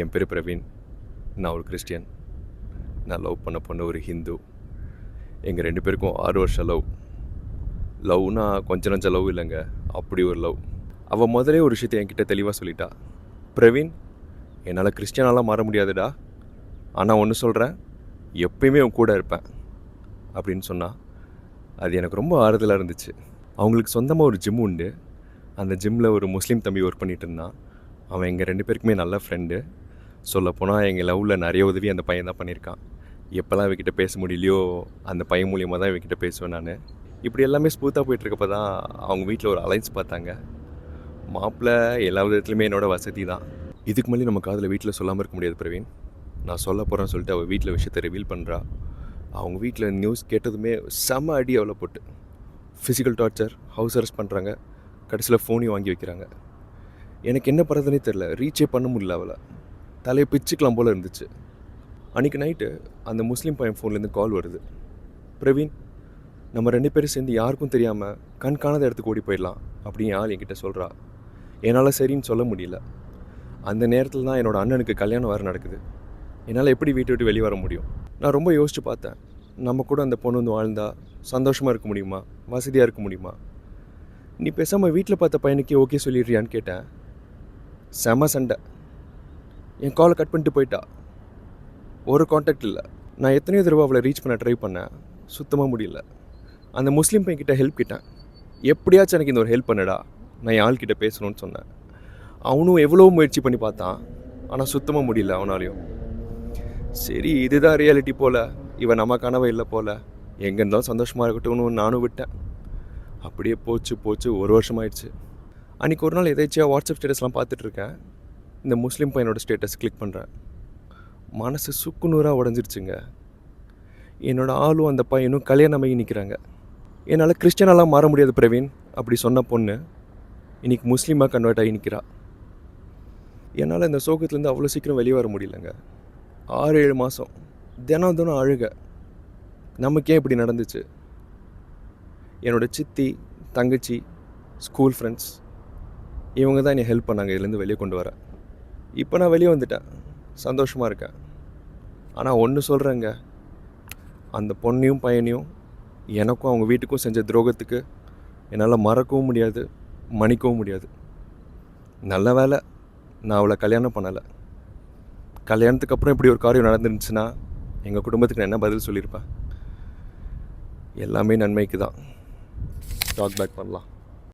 என் பேர் பிரவீன். நான் ஒரு கிறிஸ்டியன். நான் லவ் பண்ண பொண்ணு ஒரு ஹிந்து. எங்கள் 2 பேருக்கும் 6 வருஷம் லவ். லவ்னா கொஞ்சம் நஞ்ச லவ் இல்லைங்க, அப்படி ஒரு லவ். அவள் முதலே ஒரு விஷயத்தை என்கிட்ட தெளிவாக சொல்லிட்டா. பிரவீன், என்னால் கிறிஸ்டியனாலாம் மாற முடியாதுடா, ஆனால் ஒன்று சொல்கிறேன், எப்பயுமே உன் கூட இருப்பேன் அப்படின்னு சொன்னால் அது எனக்கு ரொம்ப ஆறுதலாக இருந்துச்சு. அவங்களுக்கு சொந்தமாக ஒரு ஜிம் உண்டு. அந்த ஜிம்மில் ஒரு முஸ்லீம் தம்பி ஒர்க் பண்ணிகிட்டு இருந்தான். அவன் எங்கள் 2 பேருக்குமே நல்ல ஃப்ரெண்டு. சொல்லப்போனால் எங்கள் லவ்வில் நிறைய உதவி அந்த பையன் தான் பண்ணியிருக்கான். எப்போல்லாம் இவக்கிட்ட பேச முடியலையோ அந்த பையன் மூலியமாக தான் இவக்கிட்ட பேசுவேன் நான். இப்படி எல்லாமே ஸ்மூத்தாக போயிட்டுருக்கப்போ தான் அவங்க வீட்டில் ஒரு அலைன்ஸ் பார்த்தாங்க. மாப்பிள்ளை எல்லா விதத்துலையுமே என்னோட வசதி தான். இதுக்கு மேலே நம்ம காதில் வீட்டில் சொல்லாமல் இருக்க முடியாது பிரவீன். நான் சொல்ல போகிறேன்னு சொல்லிட்டு அவள் வீட்டில் விஷயத்தை ரிவீல் பண்ணுறா. அவங்க வீட்டில் நியூஸ் கேட்டதுமே செம்ம அடி அவளை போட்டு ஃபிசிக்கல் டார்ச்சர், ஹவுஸ் அரெஸ்ட் பண்ணுறாங்க. கடைசியில் ஃபோனையும் வாங்கி வைக்கிறாங்க. எனக்கு என்ன பண்ணுறதுனே தெரில. ரீச்சே பண்ண முடியல. அவளை தலையை பிச்சுக்கலாம் போல் இருந்துச்சு. அன்றைக்கி நைட்டு அந்த முஸ்லீம் பையன் ஃபோன்லேருந்து கால் வருது. பிரவீன், நம்ம 2 பேரும் சேர்ந்து யாருக்கும் தெரியாமல் கண் காணாத இடத்துக்கு ஓடி போயிடலாம் அப்படின்னு ஆள் என்கிட்ட சொல்கிறா. என்னால் சரின்னு சொல்ல முடியல. அந்த நேரத்தில் தான் என்னோடய அண்ணனுக்கு கல்யாணம் வேறு நடக்குது. என்னால் எப்படி வீட்டை விட்டு வெளியே வர முடியும்? நான் ரொம்ப யோசித்து பார்த்தேன். நம்ம கூட அந்த பொண்ணு வந்து வாழ்ந்தா சந்தோஷமாக இருக்க முடியுமா, வசதியாக இருக்க முடியுமா? நீ பேசாமல் வீட்டில் பார்த்த பையனுக்கே ஓகே சொல்லிடுறியான்னு கேட்டேன். செம சண்டை. என் காலை கட் பண்ணிட்டு போயிட்டா. ஒரு காண்டாக்ட் இல்லை. நான் எத்தனையோ தடவை அவளை ரீச் பண்ண ட்ரை பண்ணேன், சுத்தமாக முடியல. அந்த முஸ்லீம் பையன்கிட்ட ஹெல்ப் கிட்டேன். எப்படியாச்சும் எனக்கு இந்த ஒரு ஹெல்ப் பண்ணடா, நான் என் ஆள்கிட்ட பேசணும்னு சொன்னேன். அவனும் எவ்வளோ முயற்சி பண்ணி பார்த்தான், ஆனால் சுத்தமாக முடியல அவனாலையும். சரி, இதுதான் ரியாலிட்டி போல், இவன் நம்ம கனவை இல்லை போல், எங்கே இருந்தாலும் சந்தோஷமாக இருக்கட்டும்னு நானும் விட்டேன். அப்படியே போச்சு 1 வருஷம் ஆயிடுச்சு. அன்றைக்கி ஒரு நாள் எதாச்சியாக வாட்ஸ்அப் ஸ்டேட்டஸ்லாம் பார்த்துட்ருக்கேன். இந்த முஸ்லீம் பையனோட ஸ்டேட்டஸ் கிளிக் பண்ணுறேன். மனசு சுக்குநூறாக உடஞ்சிருச்சுங்க. என்னோடய ஆளும் அந்த பையனும் கல்யாணமாகி நிற்கிறாங்க. என்னால் கிறிஸ்டியனாலாம் மாற முடியாது பிரவீன் அப்படி சொன்ன பொண்ணு இன்றைக்கி முஸ்லீமாக கன்வெர்ட் ஆகி நிற்கிறா. என்னால் இந்த சோகத்துலேருந்து அவ்வளோ சீக்கிரம் வெளியே வர முடியலங்க. 6-7 மாதம் தினம் அழுக. நமக்கே இப்படி நடந்துச்சு? என்னோடய சித்தி, தங்கச்சி, ஸ்கூல் ஃப்ரெண்ட்ஸ் இவங்க தான் என்னை ஹெல்ப் பண்ணாங்க இதுலேருந்து வெளியே கொண்டு வர. இப்போ நான் வெளியே வந்துட்டேன், சந்தோஷமாக இருக்கேன். ஆனால் ஒன்று சொல்கிறேங்க, அந்த பொண்ணையும் பையனையும் எனக்கும் அவங்க வீட்டுக்கும் செஞ்ச துரோகத்துக்கு என்னால் மறக்கவும் முடியாது, மன்னிக்கவும் முடியாது. நல்ல வேலை நான் அவளை கல்யாணம் பண்ணலை. கல்யாணத்துக்கு அப்புறம் இப்படி ஒரு காரியம் நடந்துருந்துச்சுன்னா எங்கள் குடும்பத்துக்கு நான் என்ன பதில் சொல்லியிருப்பேன்? எல்லாமே நன்மைக்கு தான். டாக் பேக் பண்ணலாம்.